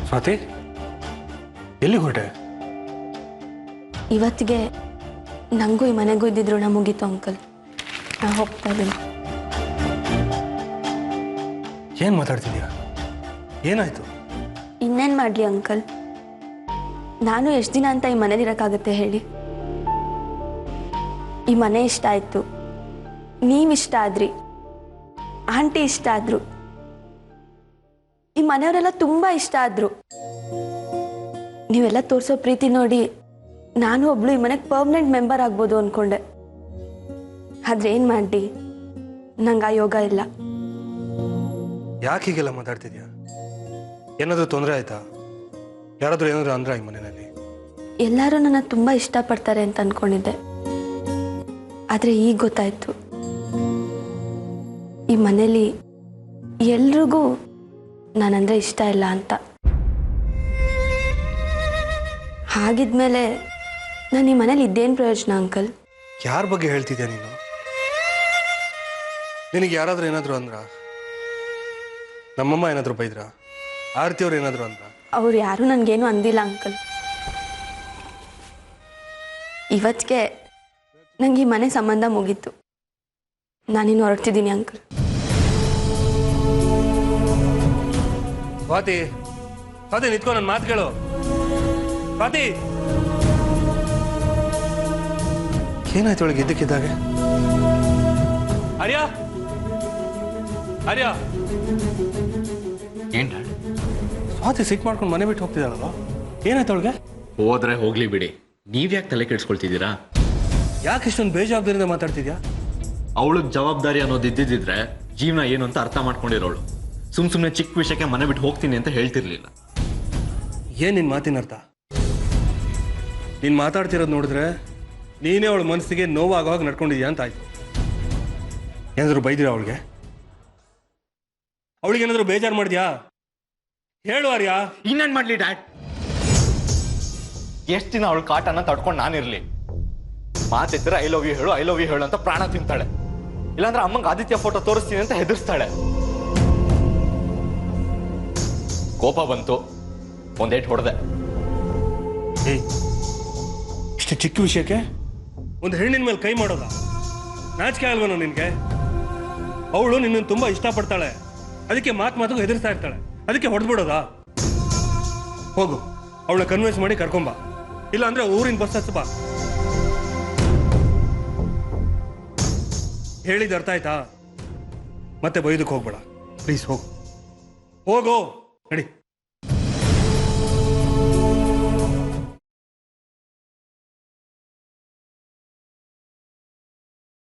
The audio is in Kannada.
ಸ್ವಾತಿ, ಎಲ್ಲಿ ಹೊರಟೆ? ಇವತ್ತಿಗೆ ನನಗೂ ಈ ಮನೆಗೂ ಇದ್ದಿದ್ರು ನಾ ಮುಗೀತು ಅಂಕಲ್. ನಾ ಹೋಗ್ತಾ ಇದ್ದೀನಿ. ಏನು ಮಾತಾಡ್ತಿದ್ಯಾ? ಏನಾಯ್ತು? ಇನ್ನೇನು ಮಾಡಲಿ ಅಂಕಲ್, ನಾನು ಎಷ್ಟು ದಿನ ಅಂತ ಈ ಮನೇಲಿರೋಕ್ಕಾಗತ್ತೆ ಹೇಳಿ? ಈ ಮನೆ ಇಷ್ಟ ಆಯಿತು, ನೀವಿಷ್ಟ ಆದ್ರಿ, ಆಂಟಿ ಇಷ್ಟ ಆದ್ರು, ಈ ಮನೆಯವರೆಲ್ಲ ತುಂಬ ಇಷ್ಟ ಆದ್ರು. ನೀವೆಲ್ಲ ತೋರಿಸೋ ಪ್ರೀತಿ ನೋಡಿ ನಾನು ಒಬ್ಳು ಈ ಮನೆಗೆ ಪರ್ಮನೆಂಟ್ ಮೆಂಬರ್ ಆಗ್ಬೋದು ಅಂದ್ಕೊಂಡೆ. ಆದ್ರೆ ಏನು ಮಾಡಿ, ನಂಗೆ ಆ ಯೋಗ ಇಲ್ಲ. ಯಾಕೆ ಹೀಗೆಲ್ಲ ಮಾತಾಡ್ತಿದ್ಯಾ? ಏನಾದರೂ ತೊಂದರೆ ಆಯ್ತಾ? ಯಾರಾದರೂ ಏನಾದರೂ ಅಂದ್ರ ಈ ಮನೆಯಲ್ಲಿ? ಎಲ್ಲರೂ ನನ್ನ ತುಂಬ ಇಷ್ಟಪಡ್ತಾರೆ ಅಂತ ಅಂದ್ಕೊಂಡಿದ್ದೆ. ಆದರೆ ಈಗ ಗೊತ್ತಾಯ್ತು, ಈ ಮನೇಲಿ ಎಲ್ರಿಗೂ ನಾನಂದರೆ ಇಷ್ಟ ಇಲ್ಲ ಅಂತ. ಹಾಗಿದ್ಮೇಲೆ ನಾನು ಈ ಮನೇಲಿ ಇದ್ದೇನು ಪ್ರಯೋಜನ ಅಂಕಲ್? ಯಾರ ಬಗ್ಗೆ ಹೇಳ್ತಿದ್ಯಾ ನೀನು? ನಿನಗೆ ಯಾರಾದರೂ ಏನಾದರೂ ಅಂದ್ರ? ನಮ್ಮಮ್ಮ ಏನಾದರೂ ಬೈದ್ರ? ಆರತಿಯವ್ರು ಏನಾದರೂ ಅಂದ್ರ? ಅವ್ರು ಯಾರೂ ನನಗೇನು ಅಂದಿಲ್ಲ ಅಂಕಲ್. ಇವತ್ತಿಗೆ ನಂಗೆ ಈ ಮನೆ ಸಂಬಂಧ ಮುಗೀತು. ನಾನಿನ್ನು ಹೊರಡ್ತಿದ್ದೀನಿ ಅಂಕಲ್. ಸ್ವಾತಿ, ಸ್ವಾತಿ ನಿಂತ್ಕೊ, ನನ್ನ ಮಾತು ಕೇಳು. ಸ್ವಾತಿ, ಏನಾಯ್ತು ಒಳಗೆ ಇದ್ದಕ್ಕಿದ್ದಾಗೆ? ಆರ್ಯ, ಆರ್ಯ, ಏನ್ ಸ್ವಾತಿ ಸಿಕ್ ಮಾಡ್ಕೊಂಡು ಮನೆ ಬಿಟ್ಟು ಹೋಗ್ತಿದ್ದಾಳಲ್ಲ, ಏನಾಯ್ತು ಅವಳಿಗೆ? ಹೋದ್ರೆ ಹೋಗ್ಲಿ ಬಿಡಿ, ನೀವ್ಯಾಕೆ ತಲೆ ಕೆಡ್ಸ್ಕೊಳ್ತಿದ್ದೀರಾ? ಯಾಕೆ ಇಷ್ಟೊಂದು ಬೇಜವಾಬ್ದಾರಿಯಿಂದ ಮಾತಾಡ್ತಿದ್ಯಾ? ಅವಳಿಗೆ ಜವಾಬ್ದಾರಿ ಅನ್ನೋದು ಇದ್ದಿದ್ರೆ ಜೀವನ ಏನು ಅಂತ ಅರ್ಥ ಮಾಡ್ಕೊಂಡಿರೋಳು. ಸುಮ್ಮನೆ ಚಿಕ್ಕ ವಿಷಯಕ್ಕೆ ಮನೆ ಬಿಟ್ಟು ಹೋಗ್ತೀನಿ ಅಂತ ಹೇಳ್ತಿರ್ಲಿಲ್ಲ. ಏನ್ ನಿನ್ ಮಾತಿನ ಅರ್ಥ? ನೀನ್ ಮಾತಾಡ್ತಿರೋದು ನೋಡಿದ್ರೆ ನೀನೇ ಅವಳ ಮನಸ್ಸಿಗೆ ನೋವಾಗುವಾಗ ನಡ್ಕೊಂಡಿದ್ಯಾ ಅಂತ ಆಯ್ತು. ಏನಾದ್ರು ಬೈದಿರಾ ಅವಳಿಗೆ? ಅವಳಿಗೆ ಏನಾದ್ರು ಬೇಜಾರು ಮಾಡಿದ್ಯಾ? ಹೇಳು ಆರ್ಯ. ಇನ್ನೇನ್ ಮಾಡ್ಲಿ ಡ್ಯಾಡ್? ಎಷ್ಟು ದಿನ ಅವಳ ಕಾಟನ್ನ ತಡ್ಕೊಂಡು ನಾನಿರ್ಲಿ? ಮಾತಿದ್ರೆ ಐ ಲವ್ ಯು ಹೇಳು, ಐ ಲವ್ ಯು ಹೇಳು ಅಂತ ಪ್ರಾಣ ತಿಂತಾಳೆ. ಇಲ್ಲಾಂದ್ರೆ ಅಮ್ಮಂಗೆ ಆದಿತ್ಯ ಫೋಟೋ ತೋರಿಸ್ತೀನಿ ಅಂತ ಹೆದರ್ಸ್ತಾಳೆ. ಕೋಪ ಬಂತು, ಒಂದೇಟ್ ಹೊಡೆದೆ. ಇಷ್ಟು ಚಿಕ್ಕ ವಿಷಯಕ್ಕೆ ಒಂದು ಹೆಣ್ಣಿನ ಮೇಲೆ ಕೈ ಮಾಡೋದ? ನಾಚಿಕೆ ಅಲ್ವನೋ ನಿನ್ಗೆ? ಅವಳು ನಿನ್ನನ್ನು ತುಂಬಾ ಇಷ್ಟಪಡ್ತಾಳೆ, ಅದಕ್ಕೆ ಮಾತಿಗೂ ಹೆದರ್ಸ್ತಾ ಇರ್ತಾಳೆ, ಅದಕ್ಕೆ ಹೊಡೆದ್ಬಿಡೋದಾ? ಹೋಗು, ಅವಳ ಕನ್ವಿನ್ಸ್ ಮಾಡಿ ಕರ್ಕೊಂಬ, ಇಲ್ಲ ಅಂದ್ರೆ ಊರಿನ ಬಸ್ ಹಚ್ಚ ಬಾ. ಹೇಳಿದ ಅರ್ಥ ಆಯ್ತಾ? ಮತ್ತೆ ಬೈದಕ್ಕೆ ಹೋಗ್ಬೇಡ ಪ್ಲೀಸ್. ಹೋಗು ಹೋಗು, ನಡಿ.